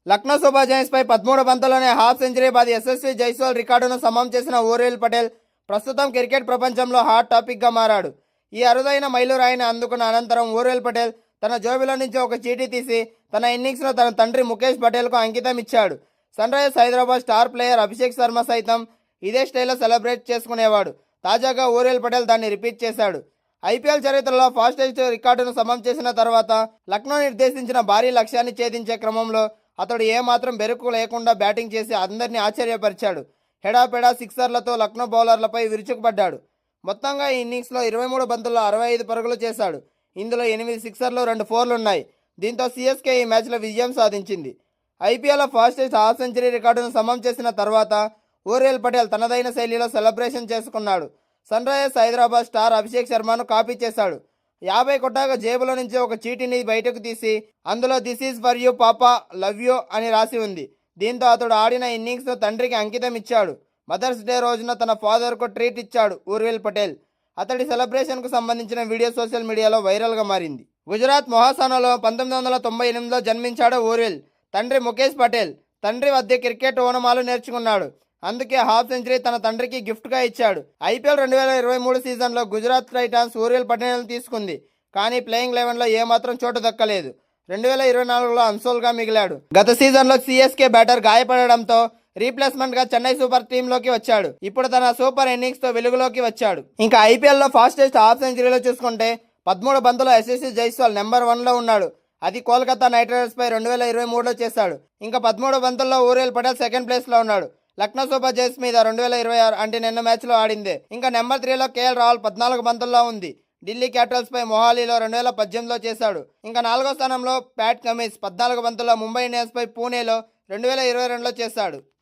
Lucknow super Giants పై 13 బంతుల్లోనే half century బాది యశస్వి జైస్వాల్ రికార్డును సమం చేసిన ఊర్విల్ పటేల్ ప్రస్తుతం క్రికెట్ ప్రపంచంలో హాట్ టాపిక్గా మారాడు. ఈ అరుదైన మైలురాయిని అందుకున్న అనంతరం ఊర్విల్ పటేల్ తన జోబిలో నుంచి ఒక చీటీ తీసి తన ఇన్నింగ్స్ను తన తండ్రి ముఖేష్ పటేల్కు అంకితం ఇచ్చాడు. Sunrisers Hyderabad star player Abhishek Sharma సైతం ఇదే స్టైల్లో సెలబ్రేట్ చేసుకునేవాడు. తాజాగా ఊర్విల్ పటేల్ దాన్ని రిపీట్ చేశాడు. ఐపీఎల్ చరిత్రలో ఫాస్టెస్ట్ రికార్డును సమం చేసిన తర్వాత లక్నో నిర్దేశించిన భారీ లక్ష్యాన్ని ఛేదించే క్రమంలో అతడు ఏమాత్రం బెరుకు లేకుండా బ్యాటింగ్ చేసి అందరినీ ఆశ్చర్యపరిచాడు. హెడాపెడా సిక్సర్లతో లక్నో బౌలర్లపై విరుచుకుపడ్డాడు. మొత్తంగా ఈ ఇన్నింగ్స్లో 23 బంతుల్లో 65 పరుగులు చేశాడు. ఇందులో 8 సిక్సర్లు 2 ఫోర్లున్నాయి. దీంతో సిఎస్కే ఈ మ్యాచ్లో విజయం సాధించింది. ఐపీఎల్లో ఫాస్టెస్ట్ హాఫ్ సెంచరీ రికార్డును సమం చేసిన తర్వాత ఊర్విల్ పటేల్ తనదైన శైలిలో సెలబ్రేషన్ చేసుకున్నాడు. Sunrisers Hyderabad star Abhishek శర్మను కాపీ చేశాడు. 50 కొట్టాక జేబులో నుంచి ఒక చీటీని బయటకు తీసి అందులో దిస్ ఈజ్ ఫర్ యూ పాపా లవ్ యూ అని రాసి ఉంది. దీంతో అతడు ఆడిన ఇన్నింగ్స్ను తండ్రికి అంకితం ఇచ్చాడు. మదర్స్ డే రోజున తన ఫాదర్కు ట్రీట్ ఇచ్చాడు ఊర్విల్ పటేల్. అతడి సెలబ్రేషన్కు సంబంధించిన వీడియో సోషల్ మీడియాలో వైరల్గా మారింది. గుజరాత్ మొహాసానాలో 1998లో జన్మించాడు ఊర్విల్. తండ్రి ముఖేష్ పటేల్. తండ్రి వద్ద క్రికెట్ ఓనమాలు నేర్చుకున్నాడు. అందుకే హాఫ్ సెంచరీ తన తండ్రికి గిఫ్ట్గా ఇచ్చాడు. ఐపీఎల్ 2023 సీజన్లో గుజరాత్ టైటాన్స్ ఊర్విల్ పటేల్ను తీసుకుంది. కానీ ప్లేయింగ్ 11లో ఏమాత్రం చోటు దక్కలేదు. 2024లో అన్సోల్గా మిగిలాడు. గత సీజన్లో సిఎస్కే బ్యాటర్ గాయపడడంతో రీప్లేస్మెంట్గా చెన్నై సూపర్ టీంలోకి వచ్చాడు. ఇప్పుడు తన సూపర్ ఇన్నింగ్స్తో వెలుగులోకి వచ్చాడు. ఇంకా ఐపీఎల్లో ఫాస్టెస్ట్ హాఫ్ సెంచరీలో చూసుకుంటే 13 బంతుల యశస్వి జైస్వాల్ నెంబర్ 1లో ఉన్నాడు. అది కోల్కతా నైట్ రైడర్స్పై 2023లో చేశాడు. ఇంకా 13 బంతుల్లో ఊర్విల్ పటేల్ సెకండ్ ప్లేస్లో ఉన్నాడు. లక్నో సూపర్ జైంట్స్ మీద 2026 అంటే నిన్న మ్యాచ్లో ఆడిందే. ఇంకా నెంబర్ 3లో కేఎల్ రాహుల్ 14 బంతుల్లో ఉంది. ఢిల్లీ క్యాపిటల్స్పై మొహాలీలో 2018లో చేశాడు. ఇంకా 4వ స్థానంలో ప్యాట్ కమిన్స్ 14 బంతుల్లో ముంబై ఇండియన్స్పై పూణేలో 2022లో చేశాడు.